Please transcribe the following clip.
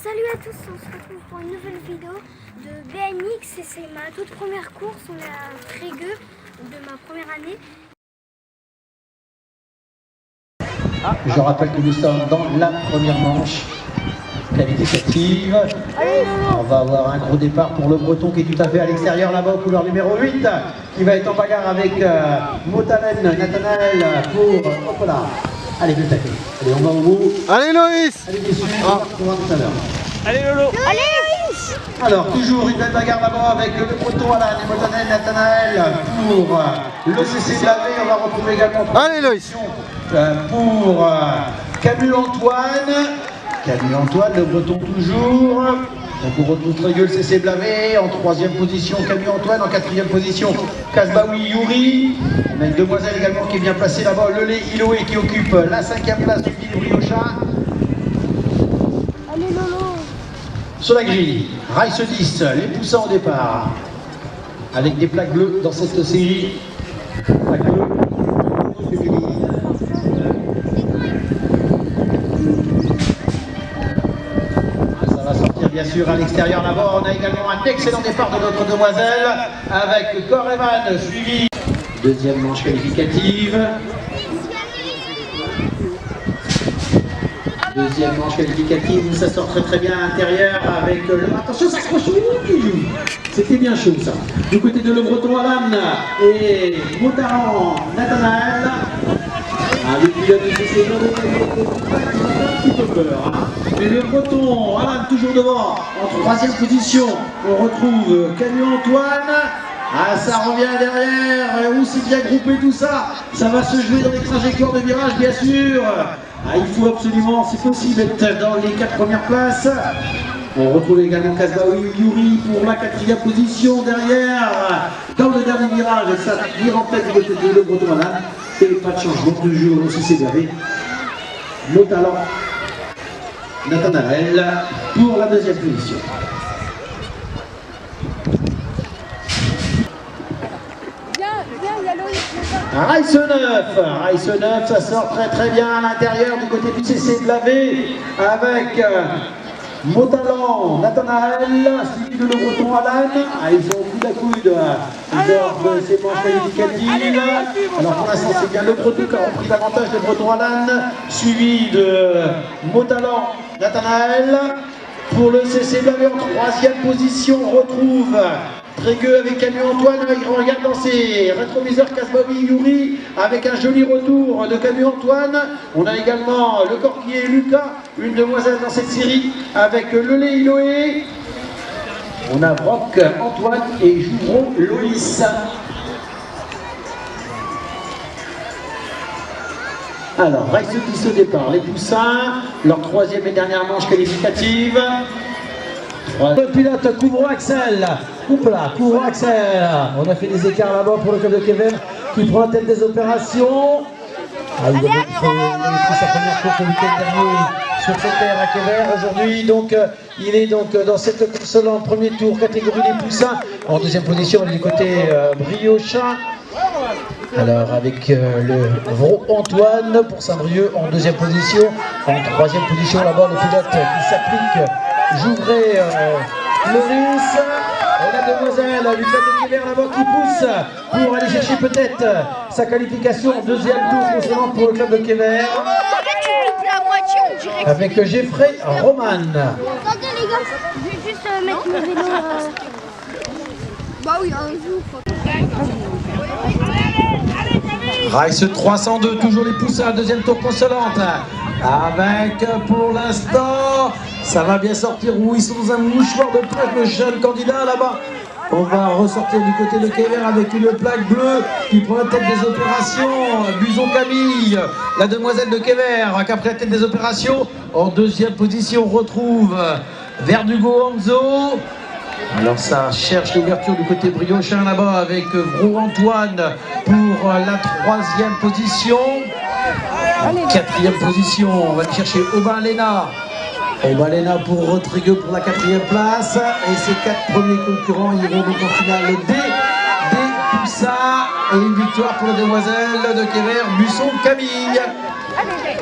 Salut à tous, on se retrouve pour une nouvelle vidéo de BMX et c'est ma toute première course, on est à Trégueux de ma première année. Je rappelle que nous sommes dans la première manche qualificative. On va avoir un gros départ pour le Breton qui est tout à fait à l'extérieur là-bas au couloir numéro 8 qui va être en bagarre avec Motalen, Nathanaël pour... Hop là. Allez, le taquet. Allez, on va au bout. Allez Loïs. Allez, déçu, on va retrouver tout à l'heure. Allez Lolo. Allez! Alors, toujours une belle bagarre là-bas avec le Breton Alan et Motalen, Nathanaël pour le CC de la V. On va retrouver également... Allez Loïs. Pour Camus Antoine. Camus Antoine, le Breton toujours. Donc on retrouve Trégueux, le CC Blavé. En troisième position, Camus Antoine. En quatrième position, Kasbaoui Youri. On a une demoiselle également qui est bien placée là-bas. Lelé Iloé qui occupe la cinquième place du Ville Briochin. Allez Lolo! Sur la grille, Rice 10, les poussants au départ. Avec des plaques bleues dans cette série. Plaques bleues. Bien sûr, à l'extérieur là-bas, on a également un excellent départ de notre demoiselle avec Corevan suivi. Deuxième manche qualificative. Deuxième manche qualificative, ça sort très bien à l'intérieur avec le... Attention, ça accroche. C'était bien chaud ça. Du côté de Le Breton Alan et Motaran Nathanaël. Le pilote du CC un petit peu peur. Mais le Breton, Alan toujours devant, en troisième position. On retrouve Camus Antoine. Ça revient derrière. Où c'est bien groupé tout ça? Ça va se jouer dans les trajectoires de virage, bien sûr. Il faut absolument, c'est possible, être dans les 4 premières places. On retrouve également Kasbaoui Youri pour la 4e position derrière. Dans le dernier virage, ça vire en tête du côté de Le Breton Alan. Et pas de changement, toujours aussi c'est gavé. Motalan, Nathanaël pour la deuxième position. Rice 9, ça sort très bien à l'intérieur du côté du CC de la V avec Motalan, Nathanaël, suivi de Le Breton Alan. Ils sont au coude à coude lors de ces manches qualificatives. Alors pour l'instant c'est bien Le Breton qui a repris l'avantage de Breton Alan, suivi de Motalan, Nathanaël. Pour le CC Blavé en 3e position, on retrouve Trégueux avec Camus Antoine. Il regarde dans ses rétroviseurs Kasbaoui Youri avec un joli retour de Camus Antoine. On a également le Corquier Lucas, une demoiselle dans cette série avec Lelé Iloé. On a Brock Antoine et Jouvron Loïs. Alors, Rice 10 au départ, les poussins, leur 3e et dernière manche qualificative. Le pilote couvre Axel, couvre Axel. On a fait des écarts là-bas pour le club de Québec qui prend la tête des opérations. Il a pris sa première course le week-end dernier sur cette terre à Québec. Aujourd'hui, donc, il est donc dans cette course-là en premier tour, catégorie des poussins. En deuxième position, on est du côté Briochin. Alors avec le Vro Antoine pour Saint-Brieuc en 2e position. En 3e position là-bas, le pilote qui s'applique, Jouvray Loris. Et la demoiselle du club de Québec là-bas qui pousse pour aller chercher peut-être sa qualification en 2e tour concernant pour le club de Québec. Avec Geoffrey Roman. Attendez les gars, je vais juste mettre mon vélo. Bah oui, un jour. Rice 302, toujours les poussins, 2e tour consolante. Avec pour l'instant, ça va bien sortir où ils sont dans un mouchoir de plaque, le jeune candidat là-bas. On va ressortir du côté de Québec avec une plaque bleue qui prend la tête des opérations. Buson Camille, la demoiselle de Québec qui a pris la tête des opérations. En 2e position, on retrouve Verdugo Anzo. Alors ça cherche l'ouverture du côté Briochin là-bas avec Vro Antoine pour la 3e position. En 4e position, on va aller chercher Aubin Léna. Aubin Léna pour Trégueux pour la 4e place. Et ces 4 premiers concurrents iront donc en finale des poussins. Et une victoire pour la demoiselle de Québec, Buson Camille. Allez.